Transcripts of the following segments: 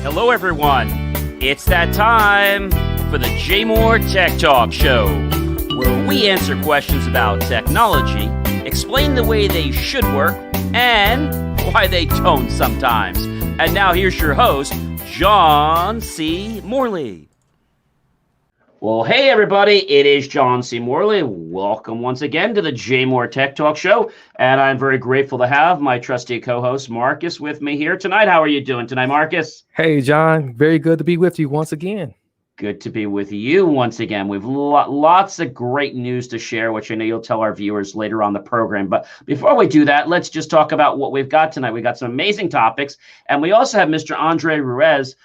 Hello, everyone. It's that time for the JMOR Tech Talk Show, where we answer questions about technology, explain the way they should work, and why they don't sometimes. And now here's your host, John C. Morley. Well, hey, everybody. It is John C. Morley. Welcome once again to the JMOR Tech Talk Show. And I'm very grateful to have my trusty co-host, Marcus, with me here tonight. How are you doing tonight, Marcus? Hey, John. Very good to be with you once again. Good to be with you once again. We've lots of great news to share, which I know you'll tell our viewers later on the program. But before we do that, let's just talk about what we've got tonight. We've got some amazing topics. And we also have Mr. Ruiz,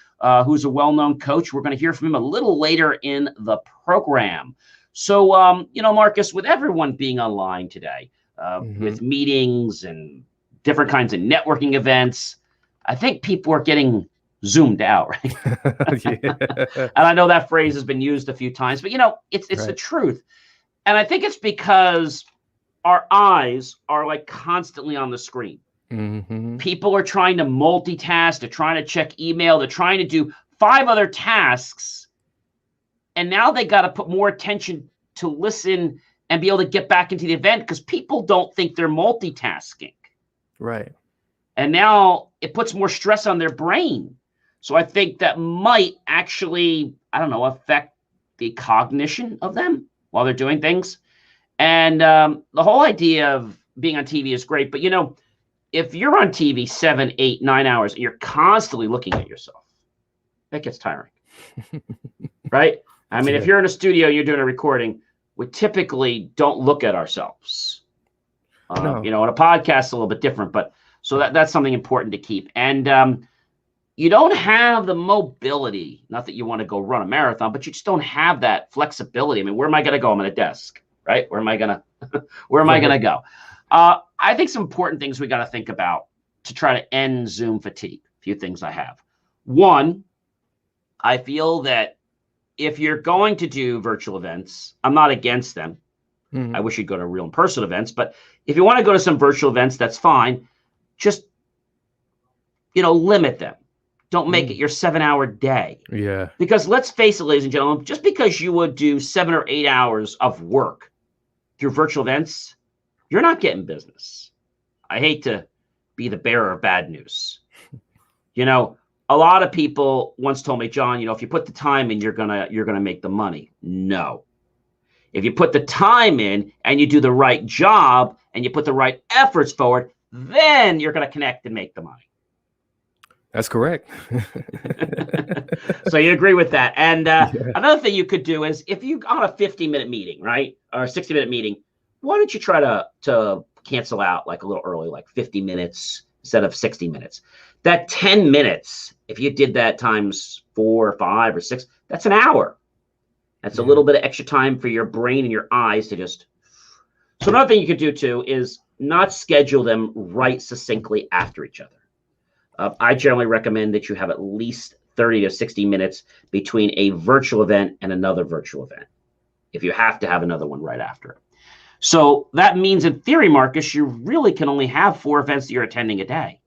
who's a well-known coach. We're going to hear from him a little later in the program. So, Marcus, with everyone being online today, with meetings and different kinds of networking events, I think people are getting zoomed out, right? And I know that phrase has been used a few times, but, it's right. The truth. And I think it's because our eyes are like constantly on the screen. Mm-hmm. People are trying to multitask. They're trying to check email. They're trying to do 5 other tasks. And now they got to put more attention to listen and be able to get back into the event because people don't think they're multitasking. Right. And now it puts more stress on their brain. So I think that might actually, affect the cognition of them while they're doing things. And the whole idea of being on TV is great. But, if you're on TV 7, 8, 9 hours, and you're constantly looking at yourself, that gets tiring, right? I mean, if you're in a studio, you're doing a recording, we typically don't look at ourselves. No. In a podcast, it's a little bit different, but so that's something important to keep. And you don't have the mobility, not that you want to go run a marathon, but you just don't have that flexibility. I mean, where am I going to go? I'm at a desk, right? Where am I going to go? I think some important things we got to think about to try to end Zoom fatigue. A few things I have. One, I feel that if you're going to do virtual events, I'm not against them. Mm-hmm. I wish you'd go to real in-person events, but if you want to go to some virtual events, that's fine. Just, limit them. Don't make it your 7-hour day. Yeah. Because let's face it, ladies and gentlemen, just because you would do 7 or 8 hours of work through virtual events, you're not getting business. I hate to be the bearer of bad news. A lot of people once told me, John, if you put the time in, you're gonna make the money. No. If you put the time in and you do the right job and you put the right efforts forward, then you're gonna connect and make the money. That's correct. So you agree with that. And another thing you could do is if you on a 50-minute meeting, right, or a 60-minute meeting, why don't you try to cancel out like a little early, like 50 minutes instead of 60 minutes? That 10 minutes, if you did that times 4 or 5 or 6, that's an hour. That's a little bit of extra time for your brain and your eyes to just. So another thing you could do too is not schedule them right succinctly after each other. I generally recommend that you have at least 30 to 60 minutes between a virtual event and another virtual event, if you have to have another one right after it. So that means, in theory, Marcus, you really can only have 4 events that you're attending a day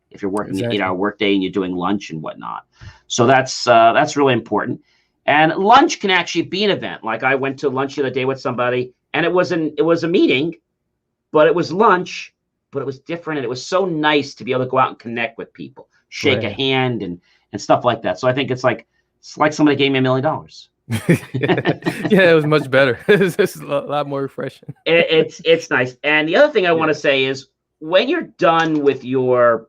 if you're working an 8-hour workday and you're doing lunch and whatnot. So that's really important. And lunch can actually be an event. Like I went to lunch the other day with somebody, and it was a meeting, but it was lunch, but it was different, and it was so nice to be able to go out and connect with people, shake a hand and stuff like that. So I think it's like somebody gave me $1 million. Yeah, it was much better. It's a lot more refreshing. It's nice. And the other thing I want to say is when you're done with your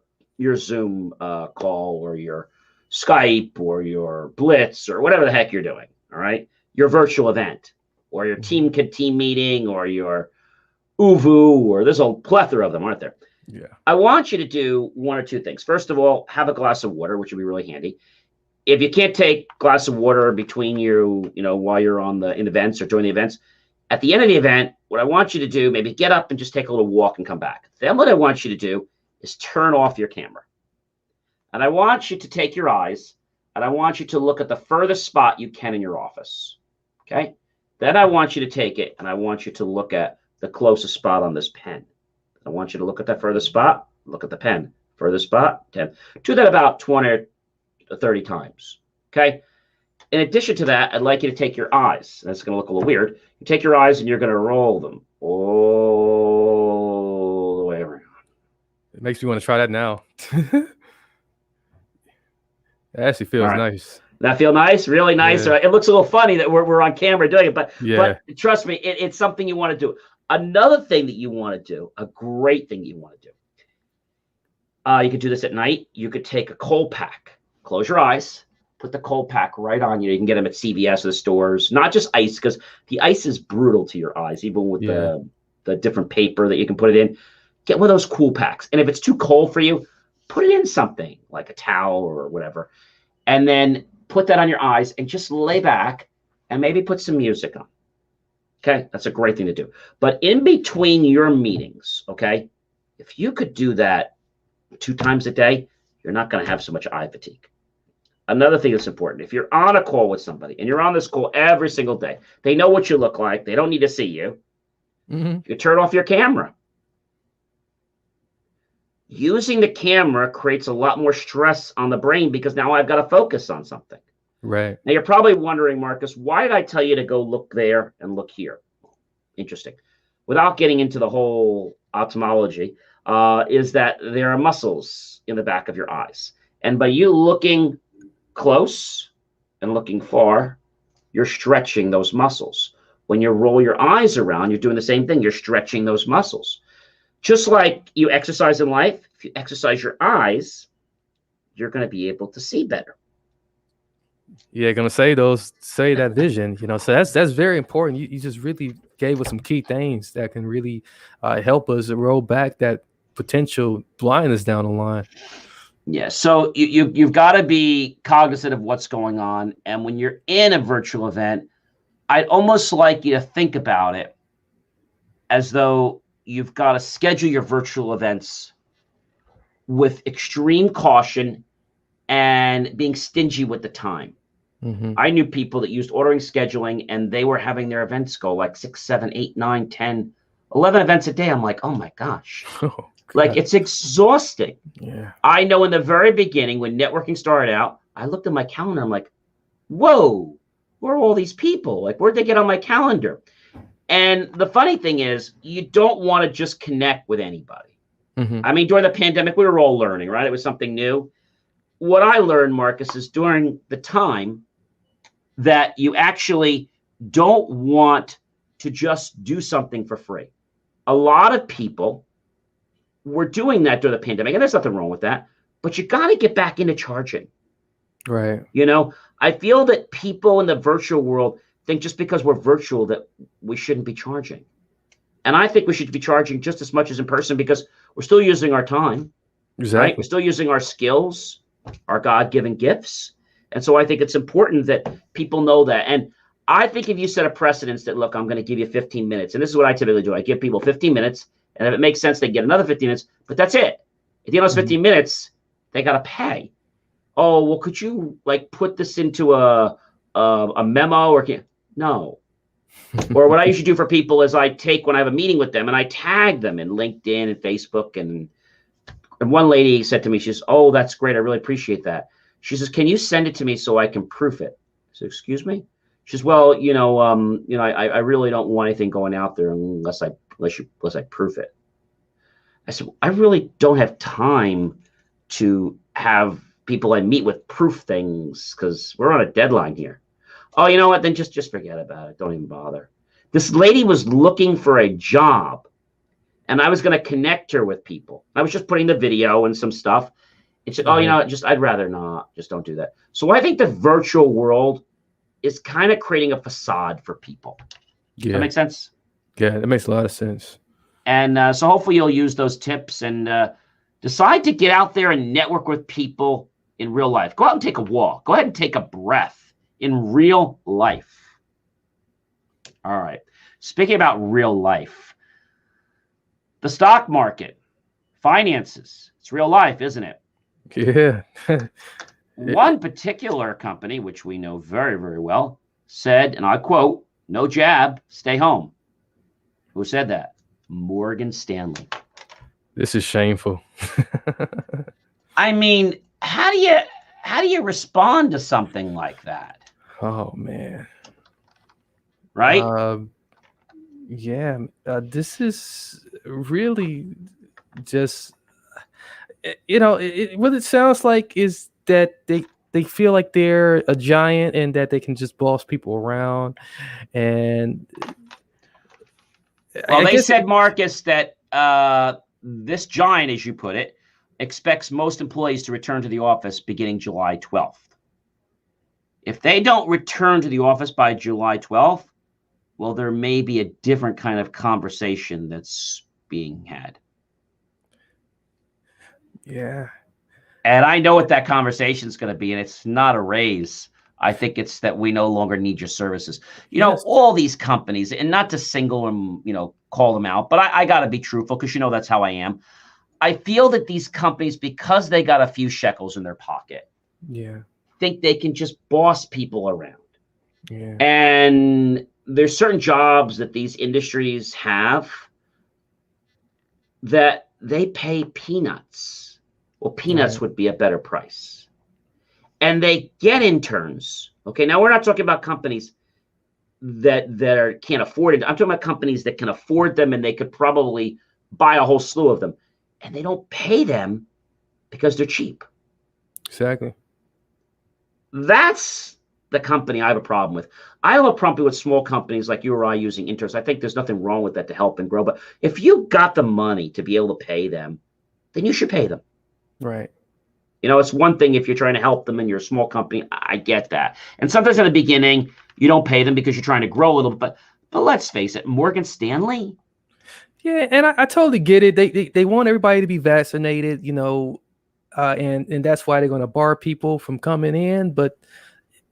Zoom call or your Skype or your Blitz or whatever the heck you're doing, all right, your virtual event or your team meeting or your Uvu, or there's a plethora of them, aren't there? Yeah. I want you to do 1 or 2 things. First of all, have a glass of water, which would be really handy. If you can't take a glass of water between while you're in the events or during the events, at the end of the event, what I want you to do, maybe get up and just take a little walk and come back. Then what I want you to do is turn off your camera. And I want you to take your eyes and I want you to look at the furthest spot you can in your office. Okay? Then I want you to take it and I want you to look at the closest spot on this pen. I want you to look at that furthest spot, look at the pen, furthest spot, 10. Do that about 20 30 times. Okay. In addition to that, I'd like you to take your eyes. That's going to look a little weird. You take your eyes and you're going to roll them all the way around. It makes me want to try that now. It actually feels nice. That feel nice? Really nice? Yeah. It looks a little funny that we're on camera doing it, but trust me, it's something you want to do. Another thing that you want to do, a great thing you want to do, you could do this at night. You could take a cold pack, close your eyes, put the cold pack right on you. You can get them at CVS or the stores, not just ice, because the ice is brutal to your eyes, even with the different paper that you can put it in. Get one of those cool packs. And if it's too cold for you, put it in something like a towel or whatever. And then put that on your eyes and just lay back and maybe put some music on. Okay, that's a great thing to do. But in between your meetings, okay, if you could do that 2 times a day, you're not going to have so much eye fatigue. Another thing that's important, if you're on a call with somebody and you're on this call every single day, they know what you look like. They don't need to see you. You turn off your camera. Using the camera creates a lot more stress on the brain because now I've got to focus on something. Right. Now, you're probably wondering, Marcus, why did I tell you to go look there and look here? Interesting. Without getting into the whole ophthalmology, is that there are muscles in the back of your eyes. And by you looking close and looking far, you're stretching those muscles. When you roll your eyes around, you're doing the same thing. You're stretching those muscles. Just like you exercise in life, if you exercise your eyes, you're going to be able to see better. Yeah, gonna say that vision, so that's very important. You just really gave us some key things that can really help us roll back that potential blindness down the line. Yeah, so you've got to be cognizant of what's going on. And when you're in a virtual event, I'd almost like you to think about it as though you've got to schedule your virtual events with extreme caution and being stingy with the time. I knew people that used ordering scheduling and they were having their events go like 6, 7, 8, 9, 10, 11 events a day. I'm like, oh my gosh. Like, it's exhausting. Yeah. I know in the very beginning when networking started out, I looked at my calendar. I'm like, whoa, who are all these people? Like, where'd they get on my calendar? And the funny thing is, you don't want to just connect with anybody. I mean, during the pandemic, we were all learning, right? It was something new. What I learned, Marcus, is during the time that you actually don't want to just do something for free. A lot of people were doing that during the pandemic, and there's nothing wrong with that, but you got to get back into charging. Right. I feel that people in the virtual world think just because we're virtual that we shouldn't be charging. And I think we should be charging just as much as in person because we're still using our time. Exactly. Right? We're still using our skills, our God-given gifts. And so I think it's important that people know that. And I think if you set a precedence that, look, I'm going to give you 15 minutes, and this is what I typically do. I give people 15 minutes, and if it makes sense, they get another 15 minutes, but that's it. At the end of those 15 minutes, they got to pay. Oh, well, could you like put this into a memo or no? Or what I usually do for people is I take when I have a meeting with them and I tag them in LinkedIn and Facebook. And one lady said to me, she says, oh, that's great. I really appreciate that. She says, can you send it to me so I can proof it? I said, excuse me? She says, well, I really don't want anything going out there unless I proof it. I said, I really don't have time to have people I meet with proof things because we're on a deadline here. Oh, you know what? Then just forget about it. Don't even bother. This lady was looking for a job, and I was going to connect her with people. I was just putting the video and some stuff. And she said, oh, I'd rather not. Just don't do that. So I think the virtual world is kind of creating a facade for people. Yeah. That makes sense? Yeah, that makes a lot of sense. And so hopefully you'll use those tips and decide to get out there and network with people in real life. Go out and take a walk. Go ahead and take a breath in real life. All right. Speaking about real life, the stock market, finances, it's real life, isn't it? Yeah. One particular company, which we know very, very well, said, and I quote, no jab, stay home. Who said that? Morgan Stanley. This is shameful. I mean, how how do you respond to something like that? Oh man. Right? Yeah. This is really just, what it sounds like is that they feel like they're a giant and that they can just boss people around. And Well, I they guess said, Marcus, that this giant, as you put it, expects most employees to return to the office beginning July 12th. If they don't return to the office by July 12th, well, there may be a different kind of conversation that's being had. Yeah. And I know what that conversation is going to be, and it's not a raise. I think it's that we no longer need your services. Yes. All these companies, and not to single them, call them out, but I got to be truthful because that's how I am. I feel that these companies, because they got a few shekels in their pocket, think they can just boss people around. Yeah. And there's certain jobs that these industries have that they pay peanuts. Well, peanuts would be a better price. And they get interns. Okay, now we're not talking about companies that can't afford it. I'm talking about companies that can afford them, and they could probably buy a whole slew of them. And they don't pay them because they're cheap. Exactly. That's the company I have a problem with. I have a problem with small companies like you or I using interns. I think there's nothing wrong with that to help and grow. But if you got the money to be able to pay them, then you should pay them. Right. It's one thing if you're trying to help them and you're a small company. I get that. And sometimes in the beginning, you don't pay them because you're trying to grow a little bit. But let's face it, Morgan Stanley. Yeah, and I totally get it. They want everybody to be vaccinated, and that's why they're going to bar people from coming in. But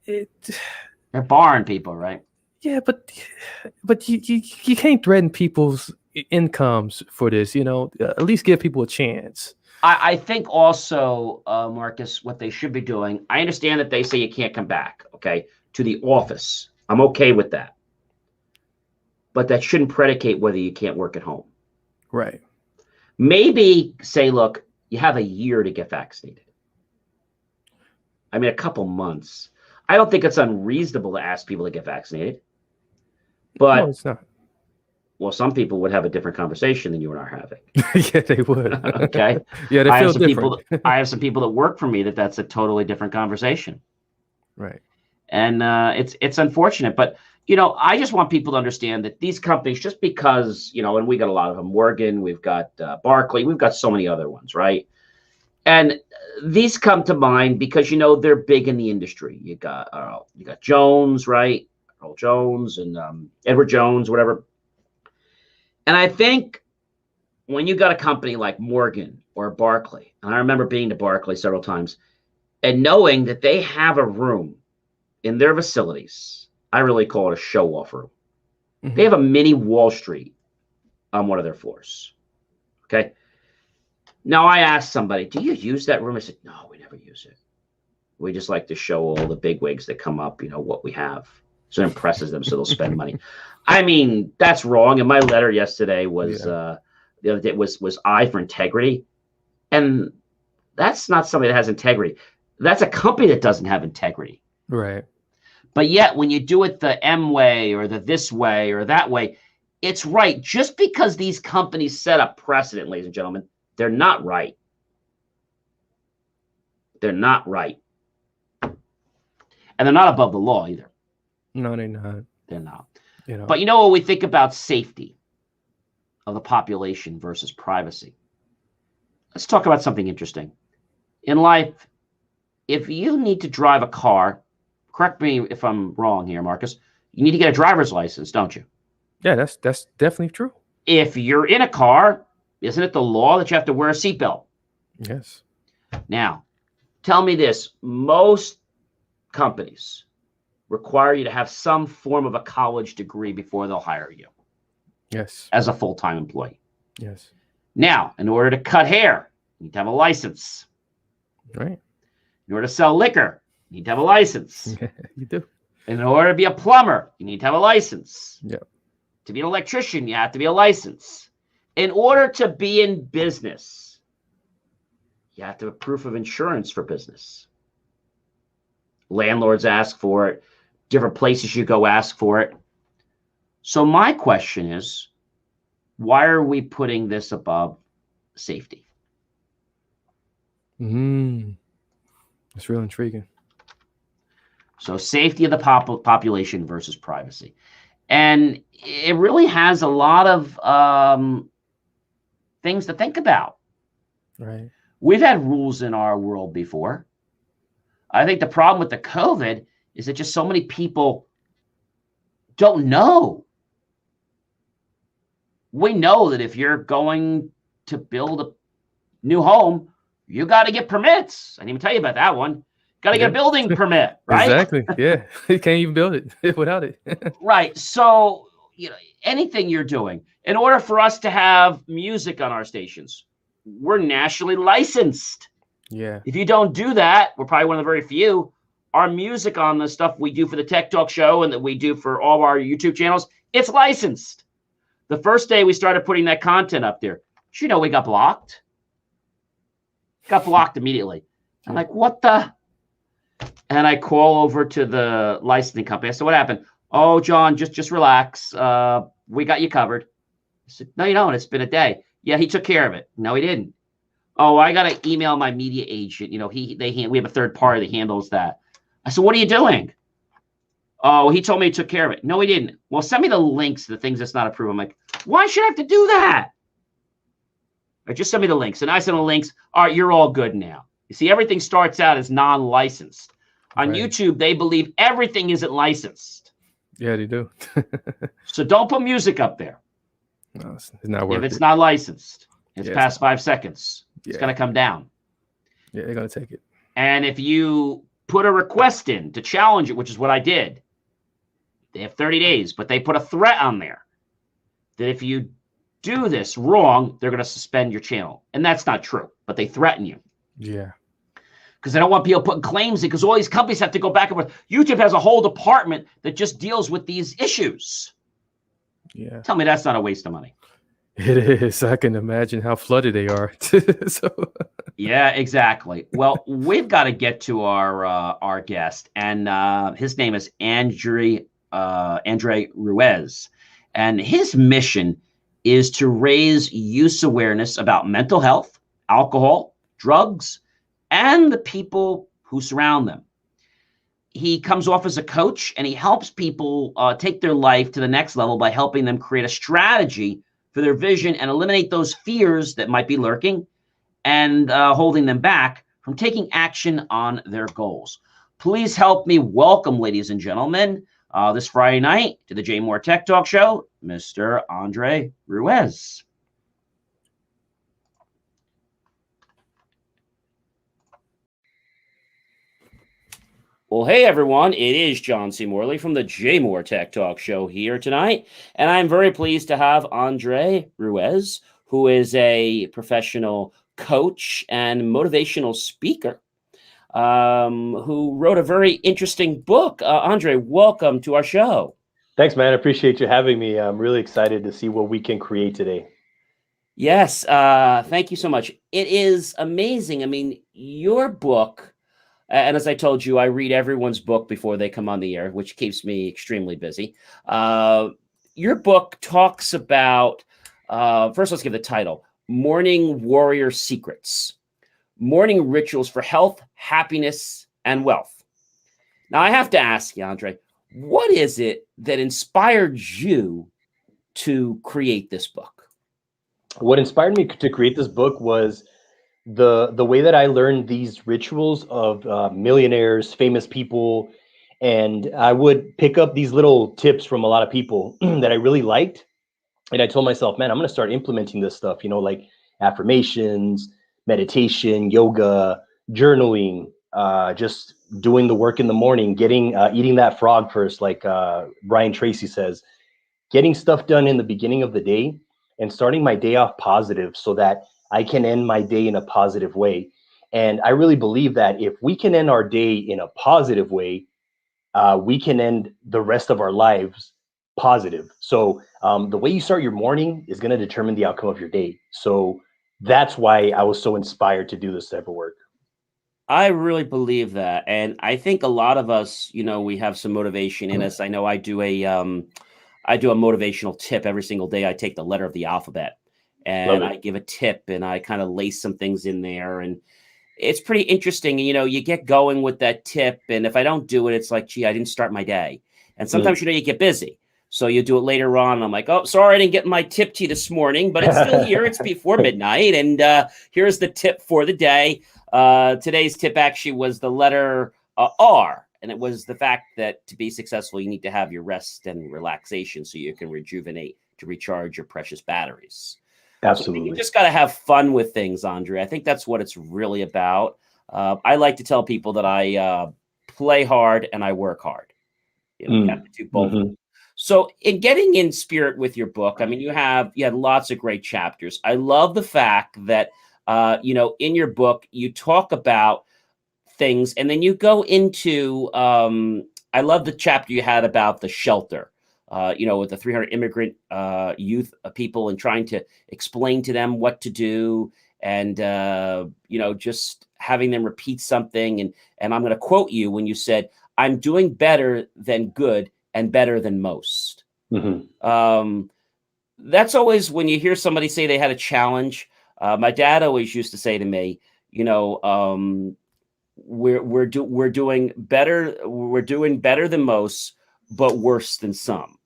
they're barring people, right? Yeah, but you can't threaten people's incomes for this. At least give people a chance. I think also, Marcus, what they should be doing, I understand that they say you can't come back, okay, to the office. I'm okay with that. But that shouldn't predicate whether you can't work at home. Right. Maybe say, look, you have a year to get vaccinated. I mean, a couple months. I don't think it's unreasonable to ask people to get vaccinated. But no, it's not. Well, some people would have a different conversation than you and I are having. Yeah, they would. Okay. Yeah, they feel different. I have some people that work for me that's a totally different conversation. Right. And it's unfortunate, but I just want people to understand that these companies, just because and we got a lot of them, Morgan, we've got Barclay, we've got so many other ones, right? And these come to mind because they're big in the industry. You got Jones, right? Earl Jones and Edward Jones, whatever. And I think when you got a company like Morgan or Barclay, and I remember being to Barclay several times, and knowing that they have a room in their facilities, I really call it a show-off room. Mm-hmm. They have a mini Wall Street on one of their floors. Okay. Now I asked somebody, do you use that room? I said, no, we never use it. We just like to show all the bigwigs that come up, what we have. So it impresses them, so they'll spend money. I mean, that's wrong. And my letter yesterday was the other day was I for integrity. And that's not somebody that has integrity. That's a company that doesn't have integrity. Right. But yet when you do it the M way or the this way or that way, it's right. Just because these companies set a precedent, ladies and gentlemen, they're not right. They're not right. And they're not above the law either. No, they're not. They're not. But when we think about safety of the population versus privacy, let's talk about something interesting. In life, if you need to drive a car, correct me if I'm wrong here, Marcus, you need to get a driver's license, don't you? Yeah, that's definitely true. If you're in a car, isn't it the law that you have to wear a seatbelt? Yes. Now, tell me this. Most companies require you to have some form of a college degree before they'll hire you. Yes. As a full-time employee. Yes. Now, in order to cut hair, you need to have a license. Right. In order to sell liquor, you need to have a license. You do. In order to be a plumber, you need to have a license. Yeah. To be an electrician, you have to be a license. In order to be in business, you have to have proof of insurance for business. Landlords ask for it. Different places you go ask for it. So my question is, why are we putting this above safety? It's real intriguing. So safety of the population versus privacy. And it really has a lot of things to think about. Right. We've had rules in our world before. I think the problem with the COVID is that just so many people don't know. We know that if you're going to build a new home, you got to get permits. I didn't even tell you about that one. Got to get a building permit, right? Exactly. Yeah. You can't even build it without it. Right. So, anything you're doing, in order for us to have music on our stations, we're nationally licensed. Yeah. If you don't do that, we're probably one of the very few. Our music on the stuff we do for the Tech Talk show and that we do for all our YouTube channels, it's licensed. The first day we started putting that content up there, we got blocked. Got blocked immediately. I'm like, what the? And I call over to the licensing company. I said, what happened? Oh, John, just relax. We got you covered. I said, no, you don't. It's been a day. Yeah, he took care of it. No, he didn't. Oh, I got to email my media agent. We have a third party that handles that. I said, what are you doing? Oh, he told me he took care of it. No, he didn't. Well, send me the links to the things that's not approved. I'm like, why should I have to do that? Or just send me the links. And I send the links. All right, you're all good now. You see, everything starts out as non-licensed. On YouTube, they believe everything isn't licensed. Yeah, they do. So don't put music up there. No, it's not worth it. If it's not licensed, it's past 5 seconds. It's going to come down. Yeah, they're going to take it. And if you put a request in to challenge it, which is what I did, they have 30 days, but they put a threat on there that if you do this wrong, they're going to suspend your channel. And that's not true, but they threaten you. Yeah. Because they don't want people putting claims in, because all these companies have to go back and forth. YouTube has a whole department that just deals with these issues. Yeah. Tell me that's not a waste of money. It is. I can imagine how flooded they are. Yeah, exactly. Well, we've got to get to our guest, and his name is Andre Ruiz, and his mission is to raise youth awareness about mental health, alcohol, drugs, and the people who surround them. He comes off as a coach, and he helps people take their life to the next level by helping them create a strategy for their vision and eliminate those fears that might be lurking and holding them back from taking action on their goals. Please help me welcome, ladies and gentlemen, this Friday night to the JMOR Tech Talk Show, Mr. Andre Ruiz. Well, hey, everyone. It is John C. Morley from the JMOR Tech Talk Show here tonight, and I'm very pleased to have Andre Ruiz, who is a professional coach and motivational speaker, who wrote a very interesting book. Andre, welcome to our show. Thanks, man. I appreciate you having me. I'm really excited to see what we can create today. Yes, thank you so much. It is amazing. I mean, your book, and as I told you, I read everyone's book before they come on the air, which keeps me extremely busy. Your book talks about, first let's give the title, Morning Warrior Secrets, Morning Rituals for Health, Happiness, and Wealth. Now, I have to ask you, Andre, what is it that inspired you to create this book? What inspired me to create this book was the way that I learned these rituals of millionaires, famous people, and I would pick up these little tips from a lot of people that I really liked. And I told myself, man, I'm going to start implementing this stuff, like affirmations, meditation, yoga, journaling, just doing the work in the morning, eating that frog first, like Brian Tracy says, getting stuff done in the beginning of the day and starting my day off positive so that I can end my day in a positive way. And I really believe that if we can end our day in a positive way, we can end the rest of our lives positive. So the way you start your morning is going to determine the outcome of your day. So that's why I was so inspired to do this type of work. I really believe that. And I think a lot of us, we have some motivation in us. I know I do a motivational tip every single day. I take the letter of the alphabet Love and it. I give a tip and I kind of lace some things in there. And it's pretty interesting. You get going with that tip. And if I don't do it, it's like, gee, I didn't start my day. And Mm. sometimes, you get busy. So you do it later on. And I'm like, oh, sorry, I didn't get my tip to you this morning, but it's still here. It's before midnight. And here's the tip for the day. Today's tip actually was the letter R. And it was the fact that to be successful, you need to have your rest and relaxation so you can rejuvenate to recharge your precious batteries. So you Absolutely. just got to have fun with things, Andre. I think that's what it's really about. I like to tell people that I play hard and I work hard. You have Mm. to do both. Hmm. So in getting in spirit with your book, I mean, you had lots of great chapters. I love the fact that, in your book, you talk about things and then you go into, I love the chapter you had about the shelter, with the 300 immigrant youth people and trying to explain to them what to do and, just having them repeat something. And I'm going to quote you when you said, I'm doing better than good and better than most. Hmm. Um, that's always when you hear somebody say they had a challenge. My dad always used to say to me, we're doing better. We're doing better than most, but worse than some.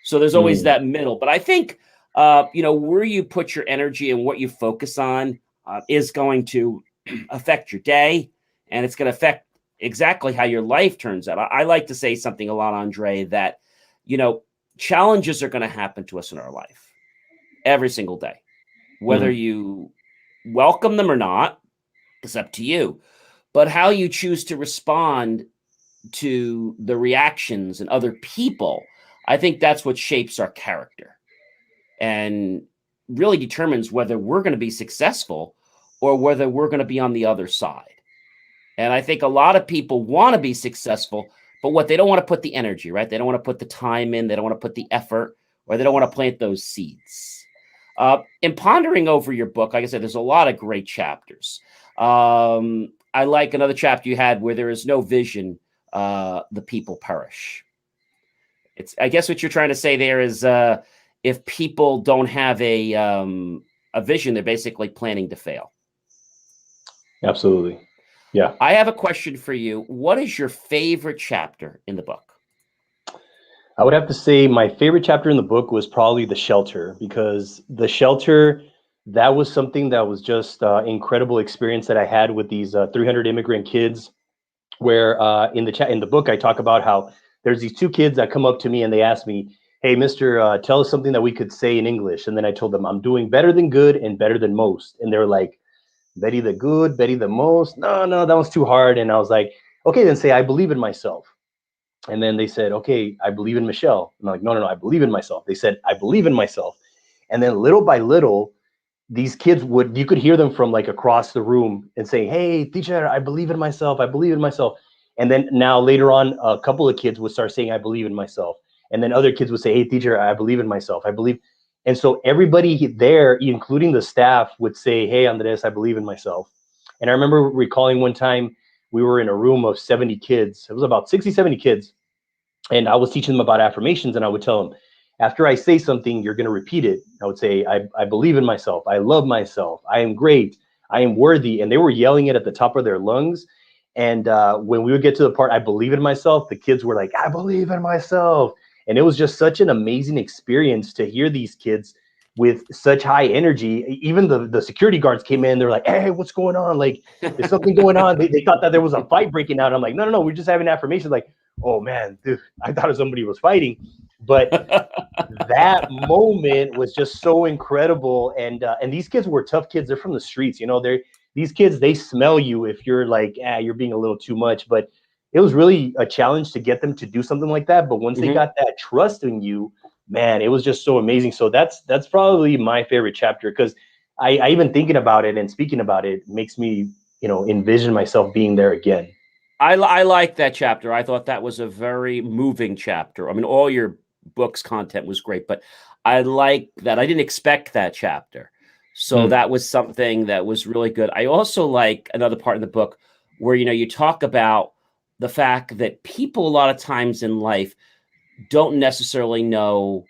So there's always Mm. that middle. But I think, where you put your energy and what you focus on is going to affect your day, and it's going to affect exactly how your life turns out. I like to say something a lot, Andre, that challenges are going to happen to us in our life every single day, whether Hmm. you welcome them or not. It's up to you. But how you choose to respond to the reactions and other people, I think that's what shapes our character and really determines whether we're going to be successful or whether we're going to be on the other side. And I think a lot of people want to be successful, but what they don't want to put the energy, right? They don't want to put the time in, they don't want to put the effort, or they don't want to plant those seeds. In pondering over your book, like I said, there's a lot of great chapters. I like another chapter you had where there is no vision, the people perish. I guess what you're trying to say there is if people don't have a vision, they're basically planning to fail. Absolutely. Yeah. I have a question for you. What is your favorite chapter in the book? I would have to say my favorite chapter in the book was probably the shelter, because the shelter, that was something that was just incredible experience that I had with these 300 immigrant kids. Where in the book I talk about how there's these two kids that come up to me and they ask me, "Hey, Mister, tell us something that we could say in English." And then I told them I'm doing better than good and better than most, and they're like, "Betty the good, Betty the most? No, no, that was too hard." And I was like, "Okay, then say I believe in myself." And then they said, "Okay, I believe in Michelle." And I'm like, "No, no, no, I believe in myself." They said, "I believe in myself." And then little by little, these kids would, you could hear them from like across the room and saying, "Hey, teacher, I believe in myself. I believe in myself." And then now later on, a couple of kids would start saying, "I believe in myself." And then other kids would say, "Hey, teacher, I believe in myself. I believe." And so everybody there, including the staff, would say, "Hey, Andres, I believe in myself." And I remember recalling one time we were in a room of 70 kids. It was about 60, 70 kids. And I was teaching them about affirmations, and I would tell them, after I say something, you're going to repeat it. I would say, I believe in myself. I love myself. I am great. I am worthy. And they were yelling it at the top of their lungs. And when we would get to the part, I believe in myself, the kids were like, "I believe in myself." And it was just such an amazing experience to hear these kids with such high energy. Even the security guards came in. They're like, "Hey, what's going on? Like, is something going on?" They thought that there was a fight breaking out. I'm like, "No, no, no. We're just having affirmations." Like, "Oh man, dude, I thought somebody was fighting." But that moment was just so incredible. And these kids were tough kids. They're from the streets. These kids, they smell you if you're like, you're being a little too much. But it was really a challenge to get them to do something like that. But once they Mhm. got that trust in you, man, it was just so amazing. So that's probably my favorite chapter, because I even thinking about it and speaking about it makes me, envision myself being there again. I like that chapter. I thought that was a very moving chapter. I mean, all your book's content was great, but I like that. I didn't expect that chapter. So Mm. that was something that was really good. I also like another part in the book where, you talk about the fact that people a lot of times in life don't necessarily know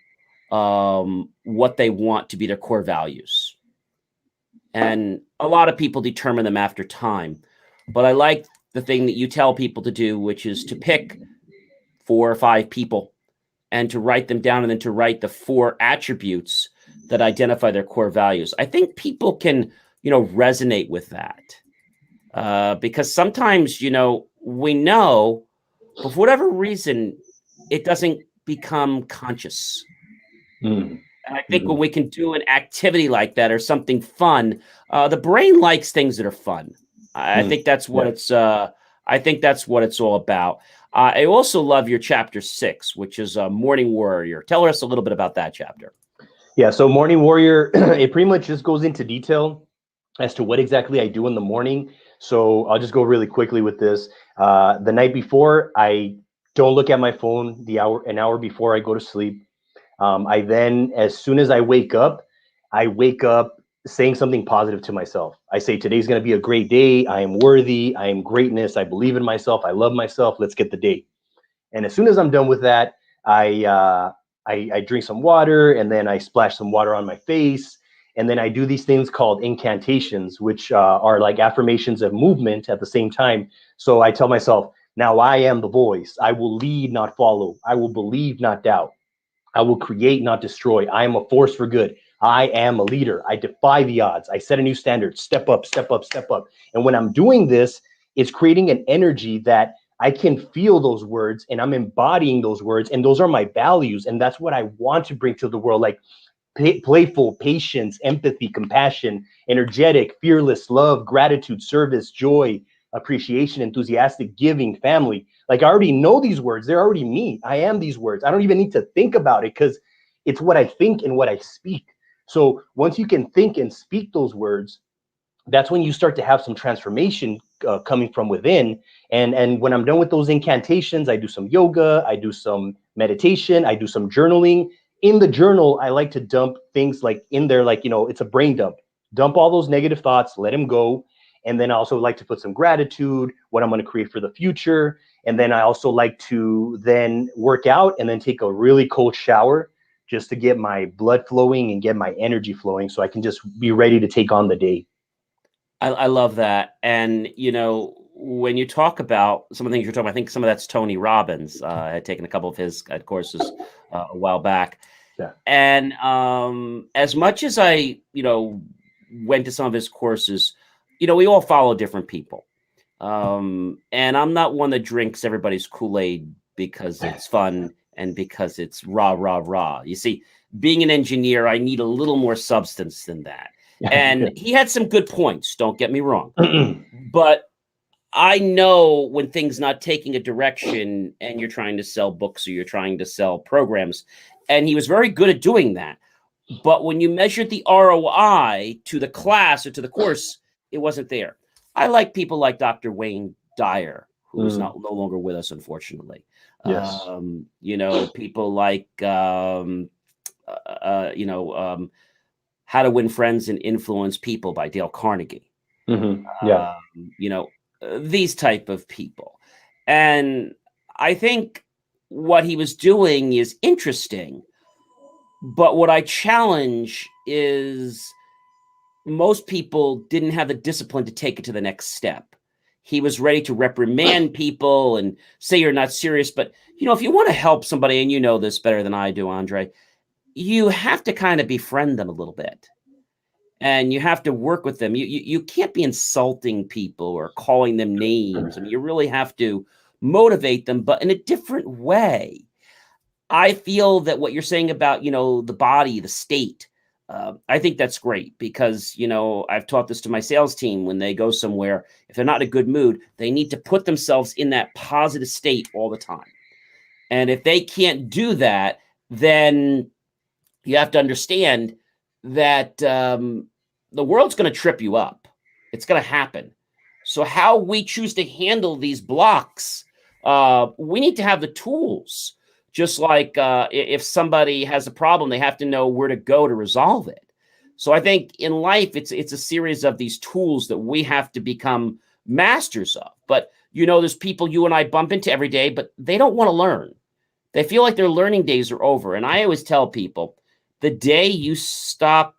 what they want to be their core values. And a lot of people determine them after time. But I like the thing that you tell people to do, which is to pick 4 or 5 people and to write them down, and then to write the 4 attributes that identify their core values. I think people can, resonate with that because sometimes, we know, but for whatever reason, it doesn't become conscious. And I think when we can do an activity like that or something fun, the brain likes things that are fun. I think that's what I think that's what it's all about. I also love your chapter 6, which is Morning Warrior. Tell us a little bit about that chapter. Yeah, so Morning Warrior, it pretty much just goes into detail as to what exactly I do in the morning. So I'll just go really quickly with this. The night before, I don't look at my phone an hour before I go to sleep. I then, as soon as I wake up saying something positive to myself. I say, today's going to be a great day. I am worthy. I am greatness. I believe in myself. I love myself. Let's get the day. And as soon as I'm done with that, I drink some water, and then I splash some water on my face. And then I do these things called incantations, which are like affirmations of movement at the same time. So I tell myself, now I am the voice. I will lead, not follow. I will believe, not doubt. I will create, not destroy. I am a force for good. I am a leader. I defy the odds. I set a new standard. Step up, step up, step up. And when I'm doing this, it's creating an energy that I can feel those words, and I'm embodying those words. And those are my values. And that's what I want to bring to the world. Like playful, patience, empathy, compassion, energetic, fearless, love, gratitude, service, joy, appreciation, enthusiastic, giving, family. Like I already know these words. They're already me. I am these words. I don't even need to think about it because it's what I think and what I speak. So once you can think and speak those words, that's when you start to have some transformation coming from within. And when I'm done with those incantations, I do some yoga, I do some meditation, I do some journaling. In the journal, I like to dump things like in there, like, it's a brain dump. Dump all those negative thoughts, let them go. And then I also like to put some gratitude, what I'm going to create for the future. And then I also like to then work out and then take a really cold shower just to get my blood flowing and get my energy flowing so I can just be ready to take on the day. I love that. And, when you talk about some of the things you're talking about, I think some of that's Tony Robbins. I had taken a couple of his courses a while back. Yeah. And as much as I, went to some of his courses, we all follow different people. And I'm not one that drinks everybody's Kool-Aid because it's fun and because it's rah, rah, rah. You see, being an engineer, I need a little more substance than that. And he had some good points, don't get me wrong. But I know when things not taking a direction and you're trying to sell books or you're trying to sell programs. And he was very good at doing that. But when you measured the ROI to the class or to the course, it wasn't there. I like people like Dr. Wayne Dyer, who's no longer with us, unfortunately. Yes. People like, How to Win Friends and Influence People by Dale Carnegie. Yeah. These type of people. And I think what he was doing is interesting. But what I challenge is most people didn't have the discipline to take it to the next step. He was ready to reprimand people and say you're not serious. But, if you want to help somebody, and you know this better than I do, Andre, you have to kind of befriend them a little bit. And you have to work with them. You can't be insulting people or calling them names. I mean, you really have to motivate them, but in a different way. I feel that what you're saying about, the body, the state, I think that's great because, I've taught this to my sales team when they go somewhere. If they're not in a good mood, they need to put themselves in that positive state all the time. And if they can't do that, then you have to understand that the world's going to trip you up. It's going to happen. So how we choose to handle these blocks, we need to have the tools. Just like if somebody has a problem, they have to know where to go to resolve it. So I think in life, it's a series of these tools that we have to become masters of. But, you know, there's people you and I bump into every day, but they don't want to learn. They feel like their learning days are over. And I always tell people, the day you stop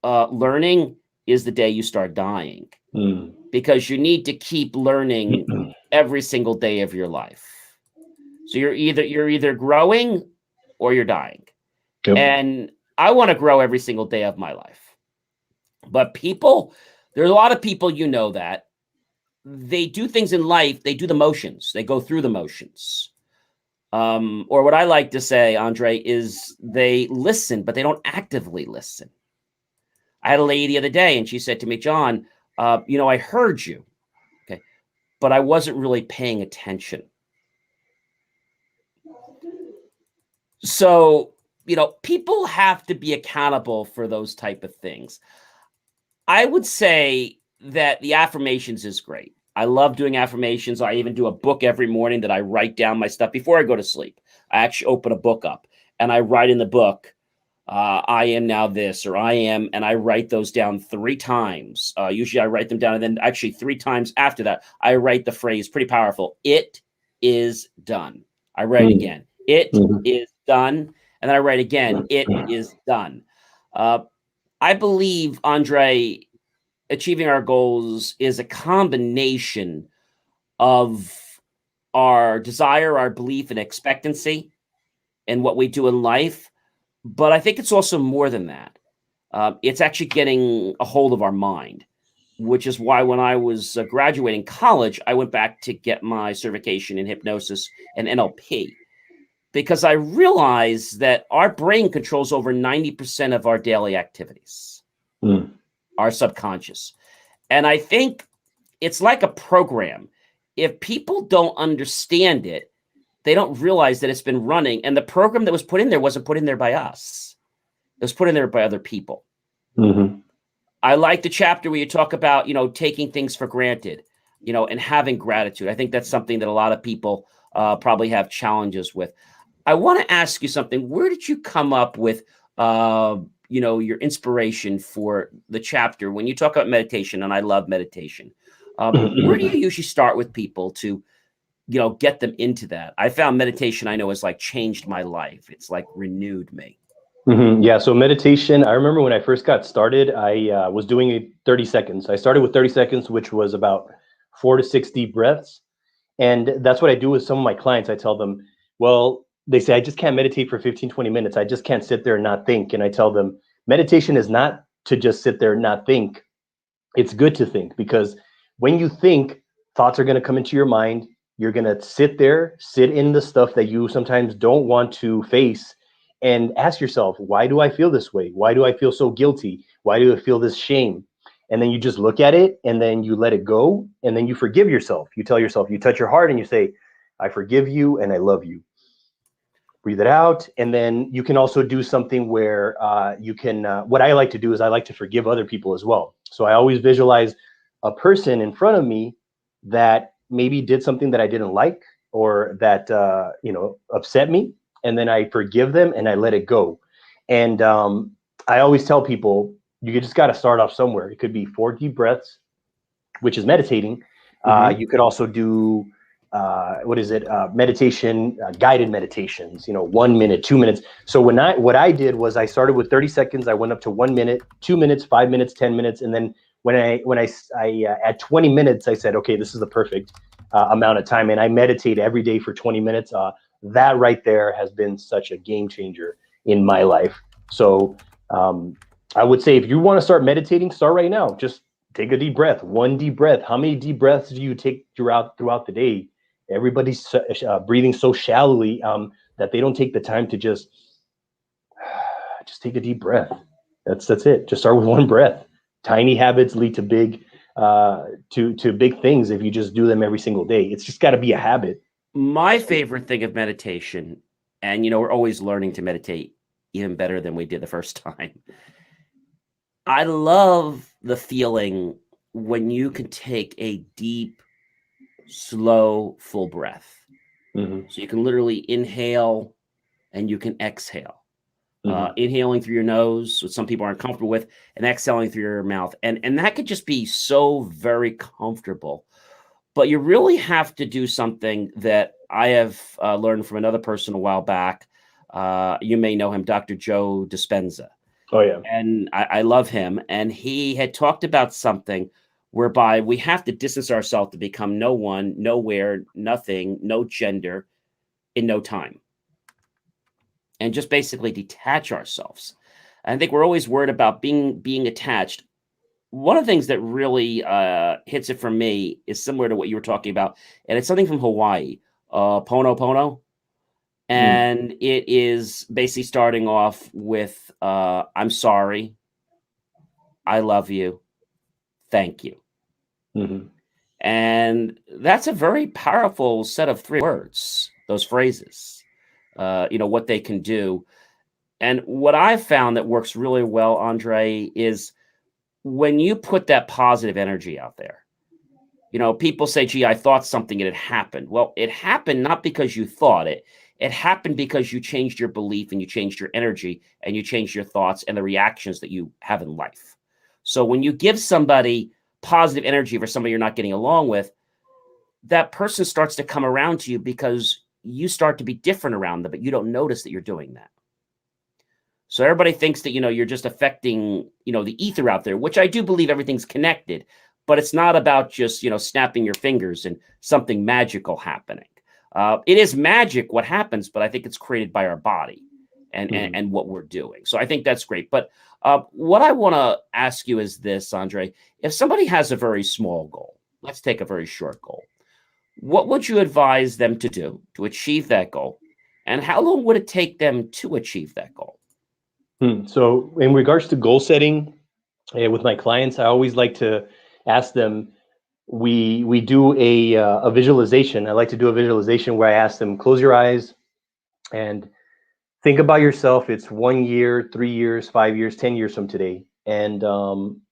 learning is the day you start dying, because you need to keep learning every single day of your life. So you're either growing or you're dying. Yep. And I want to grow every single day of my life. But there's a lot of people, you know, that they do things in life. They do the motions. They go through the motions. Or what I like to say, Andre, is they listen, but they don't actively listen. I had a lady the other day, and she said to me, John, you know, I heard you, okay, but I wasn't really paying attention. So, you know, people have to be accountable for those type of things. I would say that the affirmations is great. I love doing affirmations. I even do a book every morning that I write down my stuff before I go to sleep. I actually open a book up and I write in the book, I am now this, or I am, and I write those down 3 times. Usually I write them down, and then actually 3 times after that, I write the phrase, pretty powerful, it is done. I write again, it is done. And then I write again, it is done. I believe, Andre, achieving our goals is a combination of our desire, our belief, and expectancy in what we do in life. But I think it's also more than that. It's actually getting a hold of our mind, which is why when I was graduating college, I went back to get my certification in hypnosis and NLP, because I realized that our brain controls over 90% of our daily activities, our subconscious. And I think it's like a program. If people don't understand it, they don't realize that it's been running. And the program that was put in there wasn't put in there by us. It was put in there by other people. I like the chapter where you talk about, you know, taking things for granted, you know, and having gratitude. I think that's something that a lot of people probably have challenges with. I want to ask you something. Where did you come up with, you know, your inspiration for the chapter when you talk about meditation? And I love meditation. Where do you usually start with people to, you know, get them into that? I found meditation, I know, has like changed my life. It's like renewed me. Yeah. So meditation, I remember when I first got started, I was doing it 30 seconds. I started with 30 seconds, which was about 4 to 6 deep breaths. And that's what I do with some of my clients. I tell them, well, they say, I just can't meditate for 15, 20 minutes. I just can't sit there and not think. And I tell them, meditation is not to just sit there and not think. It's good to think, because when you think, thoughts are going to come into your mind. You're going to sit in the stuff that you sometimes don't want to face, and ask yourself, why do I feel this way? Why do I feel so guilty? Why do I feel this shame? And then you just look at it, and then you let it go, and then you forgive yourself. You tell yourself, you touch your heart and you say, I forgive you and I love you. Breathe it out. And then you can also do something where you can, what I like to do is I like to forgive other people as well. So I always visualize a person in front of me that maybe did something that I didn't like, or that, you know, upset me. And then I forgive them and I let it go. And I always tell people, you just got to start off somewhere. It could be 4 deep breaths, which is meditating. You could also do, meditation, guided meditations, you know, 1 minute, 2 minutes. So what I did was I started with 30 seconds. I went up to 1 minute, 2 minutes, 5 minutes, 10 minutes. And then when I at 20 minutes, I said, okay, this is the perfect amount of time. And I meditate every day for 20 minutes. That right there has been such a game changer in my life. So I would say, if you want to start meditating, start right now. Just take a deep breath, 1 deep breath. How many deep breaths do you take throughout the day? Everybody's breathing so shallowly that they don't take the time to just take a deep breath. That's it. Just start with 1 breath. Tiny habits lead to big big things if you just do them every single day. It's just got to be a habit. My favorite thing of meditation, and, you know, we're always learning to meditate even better than we did the first time. I love the feeling when you can take a deep, slow, full breath. So you can literally inhale and you can exhale. Inhaling through your nose, which some people aren't comfortable with, and exhaling through your mouth. And that could just be so very comfortable. But you really have to do something that I have learned from another person a while back. You may know him, Dr. Joe Dispenza. Oh, yeah. And I love him. And he had talked about something whereby we have to distance ourselves to become no one, nowhere, nothing, no gender, in no time. And just basically detach ourselves. I think we're always worried about being attached. One of the things that really hits it for me is similar to what you were talking about, and it's something from Hawaii, Pono Pono. And it is basically starting off with, I'm sorry, I love you, thank you. Mm-hmm. And that's a very powerful set of 3 words, those phrases, what they can do. And what I've found that works really well, Andre, is when you put that positive energy out there. People say, gee, I thought something and it happened. Well, it happened not because you thought it. It happened because you changed your belief and you changed your energy and you changed your thoughts and the reactions that you have in life. So when you give somebody positive energy for somebody you're not getting along with, that person starts to come around to you because you start to be different around them, but you don't notice that you're doing that. So everybody thinks that, you're just affecting, the ether out there, which I do believe everything's connected, but it's not about just, snapping your fingers and something magical happening. It is magic what happens, but I think it's created by our body and what we're doing. So I think that's great. But what I want to ask you is this, Andre, if somebody has a very small goal, let's take a very short goal. What would you advise them to do to achieve that goal? And how long would it take them to achieve that goal? So in regards to goal setting with my clients, I always like to ask them, we do a visualization. I like to do a visualization where I ask them, close your eyes and think about yourself. It's 1 year, 3 years, 5 years, 10 years from today. And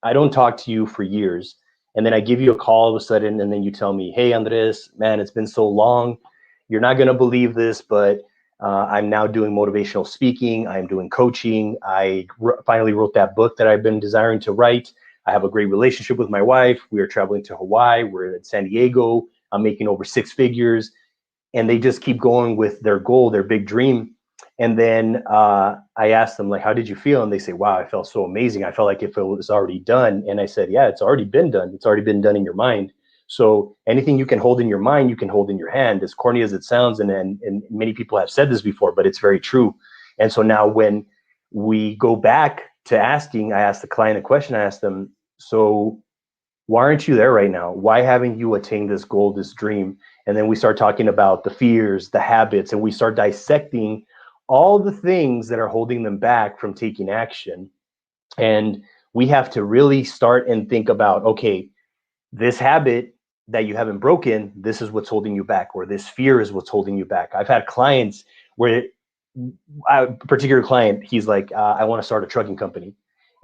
I don't talk to you for years. And then I give you a call all of a sudden, and then you tell me, hey, Andres, man, it's been so long. You're not going to believe this, but I'm now doing motivational speaking. I'm doing coaching. I finally wrote that book that I've been desiring to write. I have a great relationship with my wife. We are traveling to Hawaii. We're in San Diego. I'm making over 6 figures. And they just keep going with their goal, their big dream. And then I asked them, like, how did you feel? And they say, wow, I felt so amazing. I felt like if it was already done. And I said, yeah, it's already been done. It's already been done in your mind. So anything you can hold in your mind, you can hold in your hand, as corny as it sounds. And many people have said this before, but it's very true. And so now when we go back to asking, I asked the client a question. I asked them, so why aren't you there right now? Why haven't you attained this goal, this dream? And then we start talking about the fears, the habits, and we start dissecting all the things that are holding them back from taking action. And we have to really start and think about, okay, this habit that you haven't broken, this is what's holding you back, or this fear is what's holding you back. I've had clients where a particular client, he's like, I want to start a trucking company.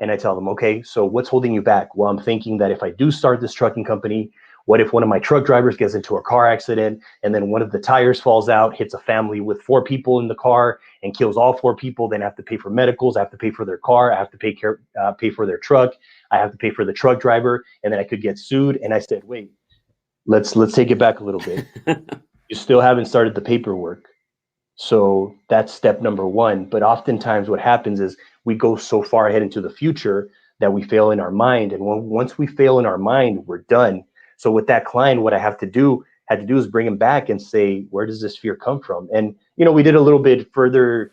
And I tell them, okay, so what's holding you back? Well, I'm thinking that if I do start this trucking company, what if one of my truck drivers gets into a car accident and then one of the tires falls out, hits a family with 4 people in the car and kills all 4 people? Then I have to pay for medicals. I have to pay for their car. I have to pay for their truck. I have to pay for the truck driver, and then I could get sued. And I said, wait, let's take it back a little bit. You still haven't started the paperwork. So that's step number 1. But oftentimes what happens is we go so far ahead into the future that we fail in our mind. And once we fail in our mind, we're done. So with that client, what I had to do is bring him back and say, where does this fear come from? And, we did a little bit further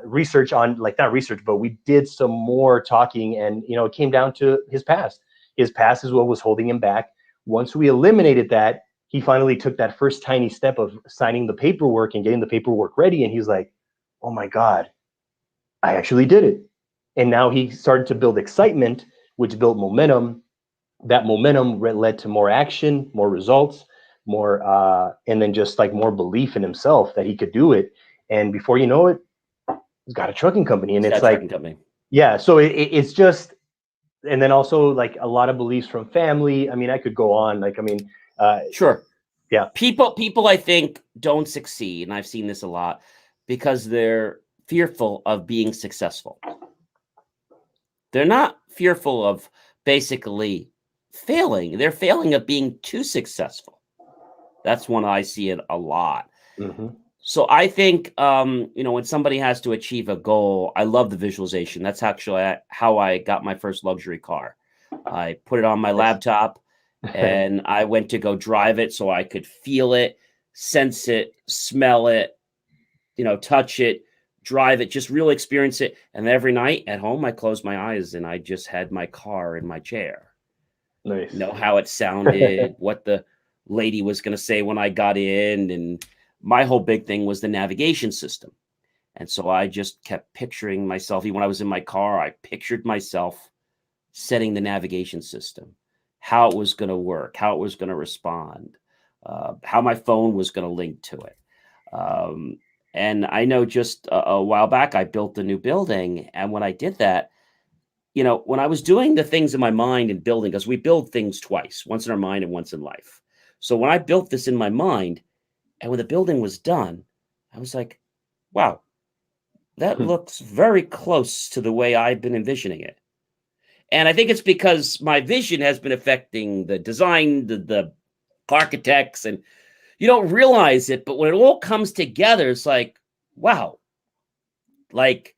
research on, like, not research, but we did some more talking, and, it came down to his past. His past is what was holding him back. Once we eliminated that, he finally took that first tiny step of signing the paperwork and getting the paperwork ready. And he's like, oh my God, I actually did it. And now he started to build excitement, which built momentum. That momentum led to more action, more results, more, and then just like more belief in himself that he could do it. And before you know it, he's got a trucking company. And it's like, yeah, so it's just, and then also like a lot of beliefs from family. I mean, I could go on, like, I mean, sure. Yeah. People I think don't succeed, and I've seen this a lot, because they're fearful of being successful. They're not fearful of basically failing. They're failing at being too successful. That's when I see it a lot. Mm-hmm. So I think, when somebody has to achieve a goal, I love the visualization. That's actually how I got my first luxury car. I put it on my laptop and I went to go drive it so I could feel it, sense it, smell it, touch it, drive it, just really experience it. And every night at home, I closed my eyes and I just had my car in my chair. Nice. Know how it sounded, what the lady was going to say when I got in. And my whole big thing was the navigation system. And so I just kept picturing myself. Even when I was in my car, I pictured myself setting the navigation system, how it was going to work, how it was going to respond, how my phone was going to link to it. And I know just a while back, I built a new building. And when I did that, when I was doing the things in my mind and building, because we build things twice, once in our mind and once in life. So when I built this in my mind and when the building was done, I was like, wow, that looks very close to the way I've been envisioning it. And I think it's because my vision has been affecting the design, the architects, and you don't realize it, but when it all comes together, it's like, wow. Like,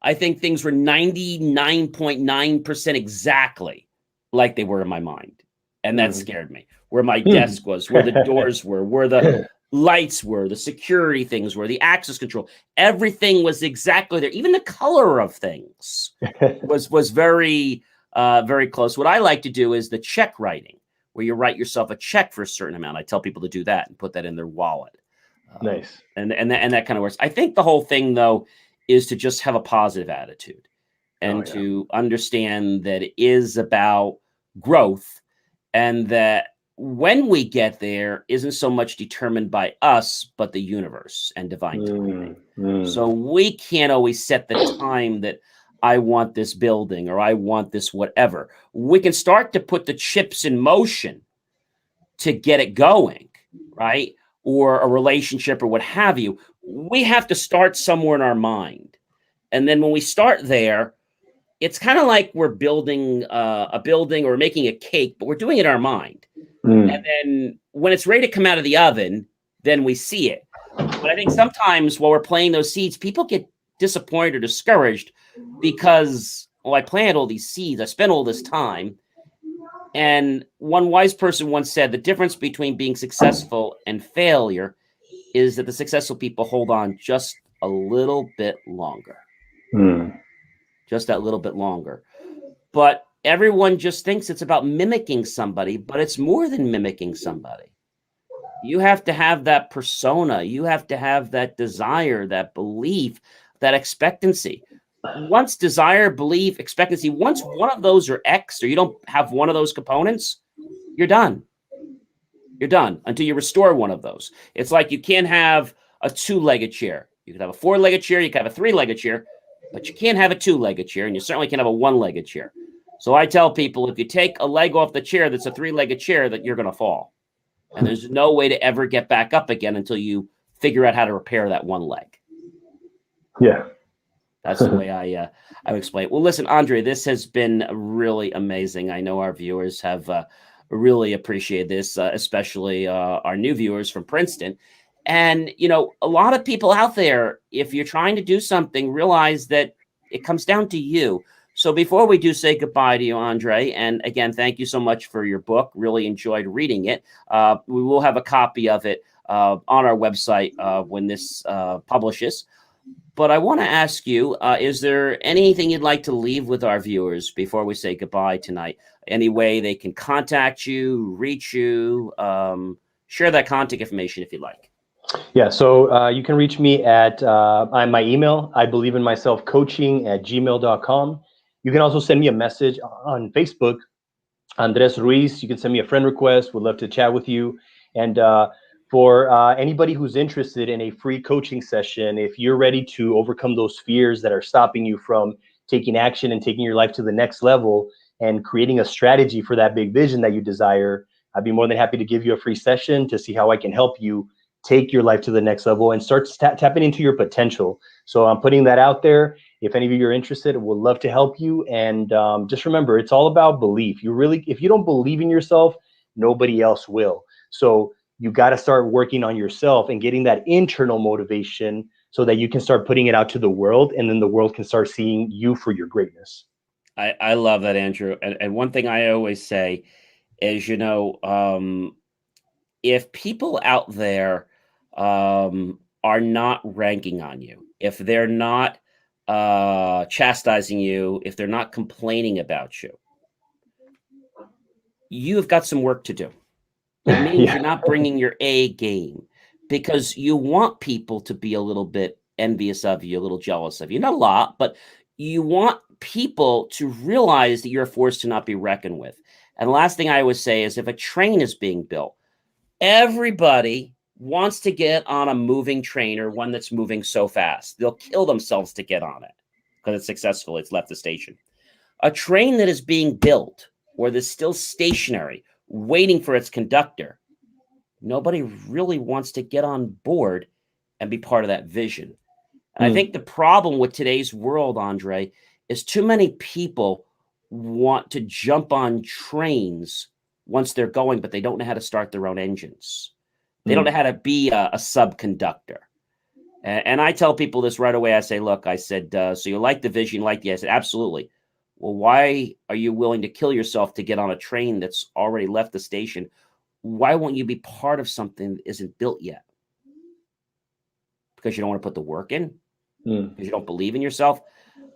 I think things were 99.9% exactly like they were in my mind. And that scared me. Where my desk was, where the doors were, where the lights were, the security things were, the access control. Everything was exactly there. Even the color of things was very, very close. What I like to do is the check writing, where you write yourself a check for a certain amount. I tell people to do that and put that in their wallet. Nice. And that kind of works. I think the whole thing, though, is to just have a positive attitude and to understand that it is about growth, and that when we get there isn't so much determined by us, but the universe and divine timing. So we can't always set the time that I want this building or I want this whatever. We can start to put the chips in motion to get it going, right? Or a relationship or what have you. We have to start somewhere in our mind. And then when we start there, it's kind of like we're building a building or making a cake, but we're doing it in our mind. And then when it's ready to come out of the oven, then we see it. But I think sometimes while we're planting those seeds, people get disappointed or discouraged because, I planted all these seeds. I spent all this time. And one wise person once said the difference between being successful and failure is that the successful people hold on just a little bit longer. Just that little bit longer. But everyone just thinks it's about mimicking somebody, but it's more than mimicking somebody. You have to have that persona. You have to have that desire, that belief, that expectancy. Once desire, belief, expectancy, once one of those are X, or you don't have one of those components, you're done. You're done until you restore one of those. It's like you can't have a two-legged chair. You can have a four-legged chair, you can have a three-legged chair, but you can't have a two-legged chair, and you certainly can't have a one-legged chair. So I tell people, if you take a leg off the chair that's a three-legged chair, that you're going to fall. And there's no way to ever get back up again until you figure out how to repair that one leg. Yeah. That's the way I explain it. Well, listen, Andre, this has been really amazing. I know our viewers have really appreciated this, especially our new viewers from Princeton. And, a lot of people out there, if you're trying to do something, realize that it comes down to you. So before we do say goodbye to you, Andre, and again, thank you so much for your book. Really enjoyed reading it. We will have a copy of it on our website when this publishes. But I want to ask you, is there anything you'd like to leave with our viewers before we say goodbye tonight? Any way they can contact you, reach you, share that contact information if you'd like. Yeah, so you can reach me at my email, I believe in myself coaching @gmail.com. You can also send me a message on Facebook, Andres Ruiz. You can send me a friend request. Would love to chat with you. And for anybody who's interested in a free coaching session, if you're ready to overcome those fears that are stopping you from taking action and taking your life to the next level and creating a strategy for that big vision that you desire, I'd be more than happy to give you a free session to see how I can help you take your life to the next level and start tapping into your potential. So I'm putting that out there. If any of you are interested, we'd love to help you. And just remember, it's all about belief. If you don't believe in yourself, nobody else will. So you got to start working on yourself and getting that internal motivation so that you can start putting it out to the world, and then the world can start seeing you for your greatness. I love that, Andrew. And one thing I always say is, if people out there are not ranking on you, if they're not chastising you, if they're not complaining about you, you've got some work to do. It means you're not bringing your A game, because you want people to be a little bit envious of you, a little jealous of you. Not a lot, but you want people to realize that you're a force to not be reckoned with. And the last thing I always say is, if a train is being built, everybody wants to get on a moving train, or one that's moving so fast they'll kill themselves to get on it because it's successful. It's left the station. A train that is being built, or that's still stationary, waiting for its conductor, nobody really wants to get on board and be part of that vision. And I think the problem with today's world, Andre, is too many people want to jump on trains once they're going, but they don't know how to start their own engines. They don't know how to be a subconductor. And I tell people this right away. I say, look, I said, so you like the vision, you like the, I said, absolutely. Well, why are you willing to kill yourself to get on a train that's already left the station? Why won't you be part of something that isn't built yet? Because you don't want to put the work in? Because you don't believe in yourself?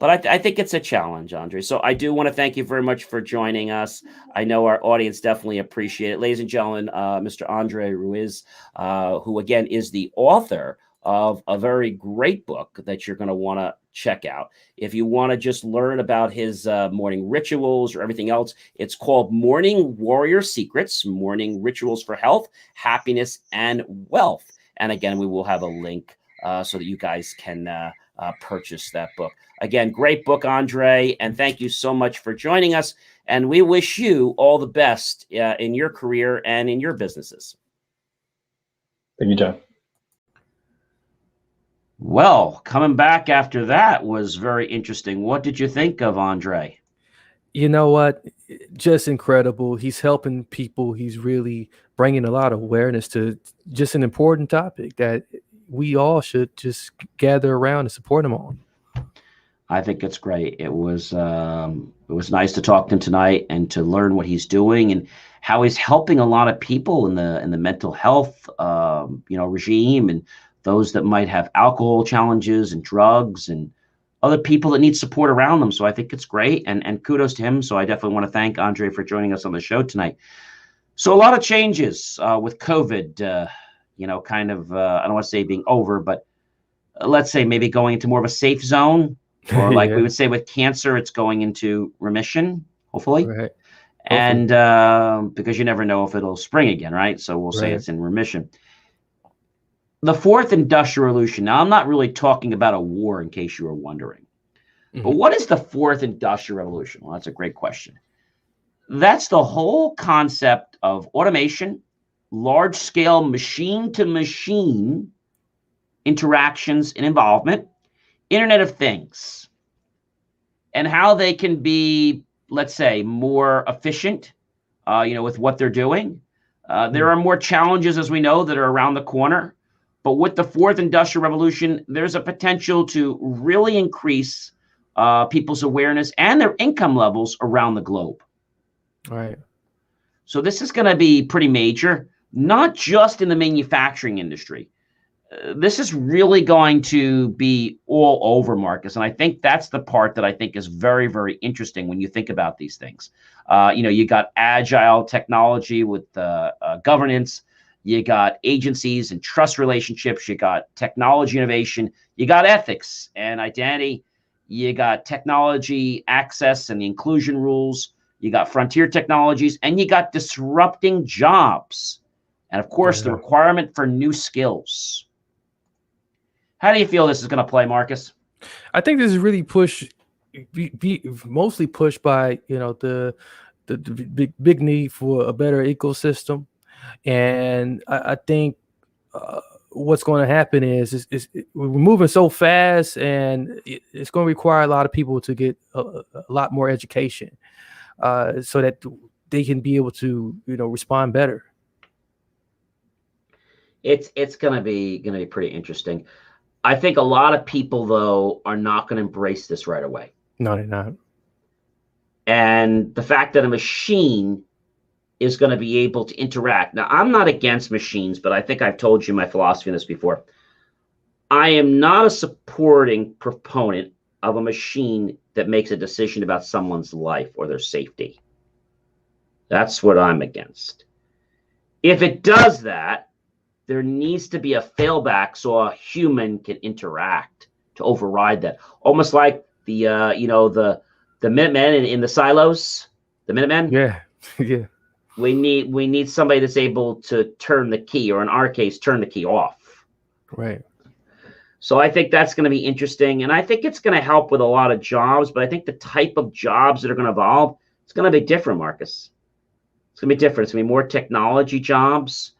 But I think it's a challenge, Andre. So I do want to thank you very much for joining us. I know our audience definitely appreciate it. Ladies and gentlemen, Mr. Andre Ruiz, who again is the author of a very great book that you're going to want to check out. If you want to just learn about his morning rituals or everything else, it's called Morning Warrior Secrets, Morning Rituals for Health, Happiness, and Wealth. And again, we will have a link so that you guys can purchase that book. Again, great book, Andre, and thank you so much for joining us. And we wish you all the best in your career and in your businesses. Thank you, John. Well, coming back after that was very interesting. What did you think of Andre? You know what? Just incredible. He's helping people. He's really bringing a lot of awareness to just an important topic that we all should just gather around and support him on. I think it's great. It was nice to talk to him tonight and to learn what he's doing and how he's helping a lot of people in the mental health regime, and those that might have alcohol challenges and drugs and other people that need support around them. So I think it's great, and kudos to him. So I definitely want to thank Andre for joining us on the show tonight. So a lot of changes with COVID, I don't want to say being over, but let's say maybe going into more of a safe zone, or like we would say with cancer, it's going into remission, hopefully. Right. And because you never know if it'll spring again, right? So we'll say it's in remission. The fourth industrial revolution. Now, I'm not really talking about a war, in case you were wondering. But what is the fourth industrial revolution? Well, that's a great question. That's the whole concept of automation, large-scale machine-to-machine interactions and involvement, Internet of Things, and how they can be, let's say, more efficient, with what they're doing. There are more challenges, as we know, that are around the corner. But with the fourth industrial revolution, there's a potential to really increase people's awareness and their income levels around the globe. All right. So this is going to be pretty major, not just in the manufacturing industry. This is really going to be all over, Marcus. And I think that's the part that I think is very, very interesting when you think about these things. You got agile technology with governance. You got agencies and trust relationships. You got technology innovation. You got ethics and identity. You got technology access and the inclusion rules. You got frontier technologies, and you got disrupting jobs. And of course, the requirement for new skills. How do you feel this is going to play, Marcus? I think this is really mostly pushed by, the big need for a better ecosystem. And I think what's going to happen is we're moving so fast, and it's going to require a lot of people to get a lot more education, so that they can be able to, respond better. It's gonna be pretty interesting. I think a lot of people, though, are not going to embrace this right away. No, they're not. And the fact that a machine is going to be able to interact. Now, I'm not against machines, but I think I've told you my philosophy on this before. I am not a supporting proponent of a machine that makes a decision about someone's life or their safety. That's what I'm against. If it does that, there needs to be a failback so a human can interact to override that. Almost like the Minutemen in the silos, the Minutemen. Yeah, yeah. We need somebody that's able to turn the key, or in our case, turn the key off. Right. So I think that's going to be interesting, and I think it's going to help with a lot of jobs. But I think the type of jobs that are going to evolve, it's going to be different, Marcus. It's going to be different. It's going to be more technology jobs,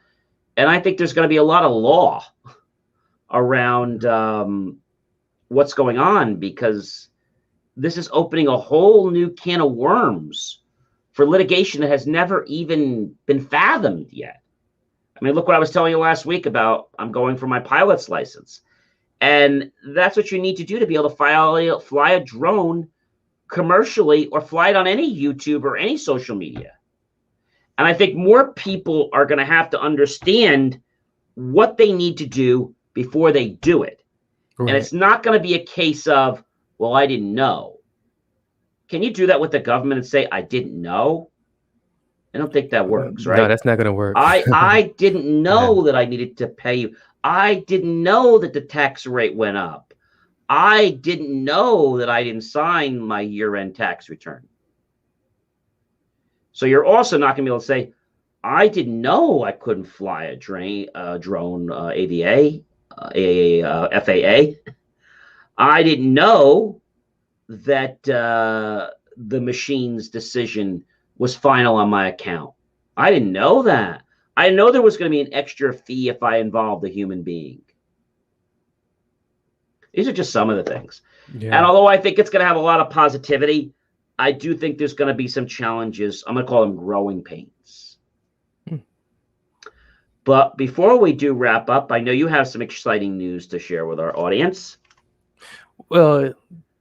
and I think there's going to be a lot of law around what's going on, because this is opening a whole new can of worms for litigation that has never even been fathomed yet. I mean, look what I was telling you last week about I'm going for my pilot's license. And that's what you need to do to be able to fly a drone commercially, or fly it on any YouTube or any social media. And I think more people are going to have to understand what they need to do before they do it. Right. And it's not going to be a case of, well, I didn't know. Can you do that with the government and say, I didn't know? I don't think that works, right? No, that's not going to work. I didn't know that I needed to pay you. I didn't know that the tax rate went up. I didn't know that I didn't sign my year-end tax return. So you're also not going to be able to say, I didn't know I couldn't fly a drone, AVA, FAA. I didn't know that the machine's decision was final on my account. I didn't know that. I know there was going to be an extra fee if I involved a human being. These are just some of the things. Yeah. And although I think it's going to have a lot of positivity, I do think there's going to be some challenges. I'm going to call them growing pains. But before we do wrap up, I know you have some exciting news to share with our audience. Well,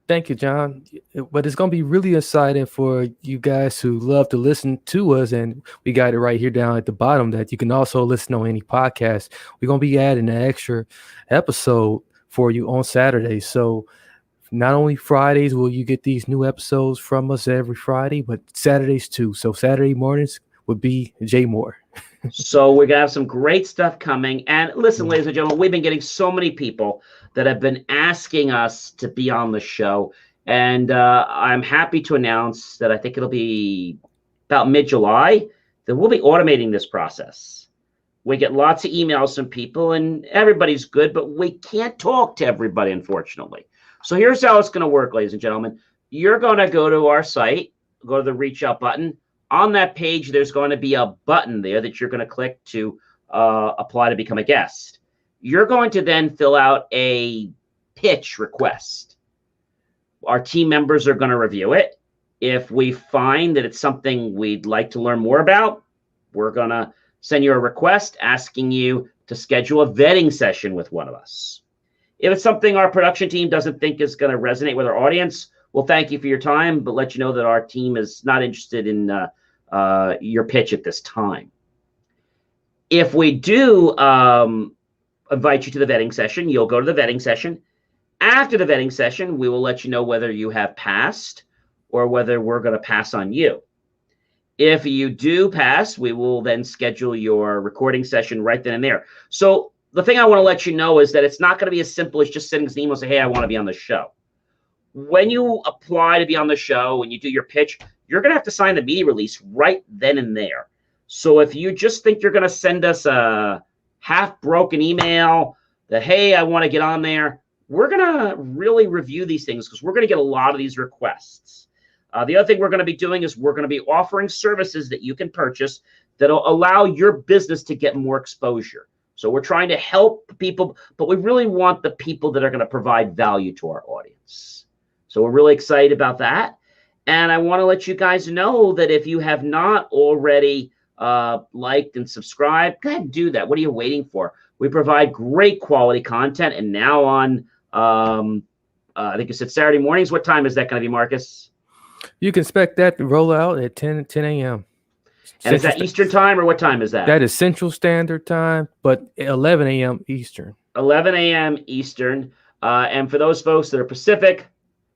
thank you, John. But it's going to be really exciting for you guys who love to listen to us. And we got it right here down at the bottom that you can also listen on any podcast. We're going to be adding an extra episode for you on Saturday. So not only Fridays will you get these new episodes from us every Friday, but Saturdays too. So Saturday mornings would be JMOR. So we're going to have some great stuff coming. And listen, ladies and gentlemen, we've been getting so many people that have been asking us to be on the show. And I'm happy to announce that I think it'll be about mid-July that we'll be automating this process. We get lots of emails from people, and everybody's good, but we can't talk to everybody, unfortunately. So here's how it's going to work, ladies and gentlemen. You're going to go to our site, go to the Reach Out button. On that page, there's going to be a button there that you're going to click to apply to become a guest. You're going to then fill out a pitch request. Our team members are going to review it. If we find that it's something we'd like to learn more about, we're going to send you a request asking you to schedule a vetting session with one of us. If it's something our production team doesn't think is going to resonate with our audience, we'll thank you for your time, but let you know that our team is not interested in your pitch at this time. If we do invite you to the vetting session, you'll go to the vetting session. After the vetting session, we will let you know whether you have passed or whether we're going to pass on you. If you do pass, we will then schedule your recording session right then and there. So the thing I want to let you know is that it's not going to be as simple as just sending us an email and say, hey, I want to be on the show. When you apply to be on the show, when you do your pitch, you're going to have to sign the media release right then and there. So if you just think you're going to send us a half-broken email that, hey, I want to get on there, we're going to really review these things because we're going to get a lot of these requests. The other thing we're going to be doing is we're going to be offering services that you can purchase that will allow your business to get more exposure. So we're trying to help people, but we really want the people that are going to provide value to our audience. So we're really excited about that. And I want to let you guys know that if you have not already liked and subscribed, go ahead and do that. What are you waiting for? We provide great quality content. And now on, I think you said Saturday mornings. What time is that going to be, Marcus? You can expect that to roll out at 10 a.m. And is that Eastern time, or what time is that? That is Central Standard Time, but 11 a.m. Eastern. 11 a.m. Eastern. And for those folks that are Pacific,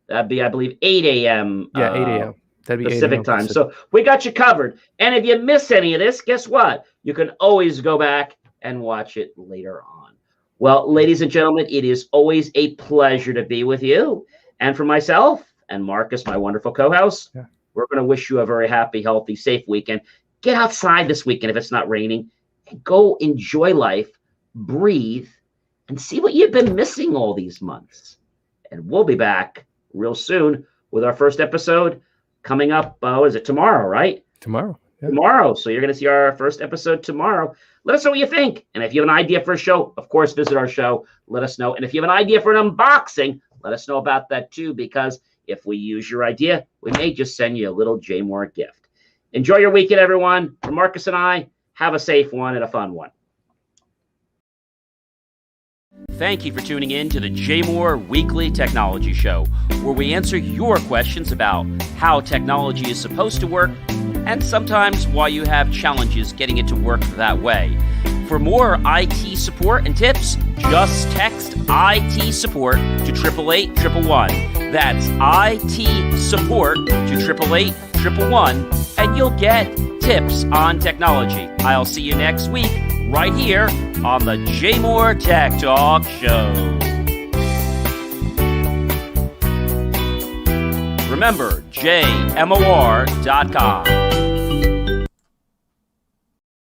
that'd be, I believe, 8 a.m. Yeah, 8 a.m. That'd be Pacific time. So we got you covered. And if you miss any of this, guess what? You can always go back and watch it later on. Well, ladies and gentlemen, it is always a pleasure to be with you. And for myself and Marcus, my wonderful co-host, we're going to wish you a very happy, healthy, safe weekend. Get outside this weekend if it's not raining. And go enjoy life, breathe, and see what you've been missing all these months. And we'll be back real soon with our first episode coming up. What is it, tomorrow, right? Tomorrow. Yeah. Tomorrow. So you're going to see our first episode tomorrow. Let us know what you think. And if you have an idea for a show, of course, visit our show. Let us know. And if you have an idea for an unboxing, let us know about that too, because if we use your idea, we may just send you a little JMOR gift. Enjoy your weekend, everyone. From Marcus and I, have a safe one and a fun one. Thank you for tuning in to the JMOR Weekly Technology Show, where we answer your questions about how technology is supposed to work and sometimes why you have challenges getting it to work that way. For more IT support and tips, just text IT support to 888-111. That's IT support to 888-111, and you'll get tips on technology. I'll see you next week right here on the JMOR Tech Talk Show. Remember, JMOR.com.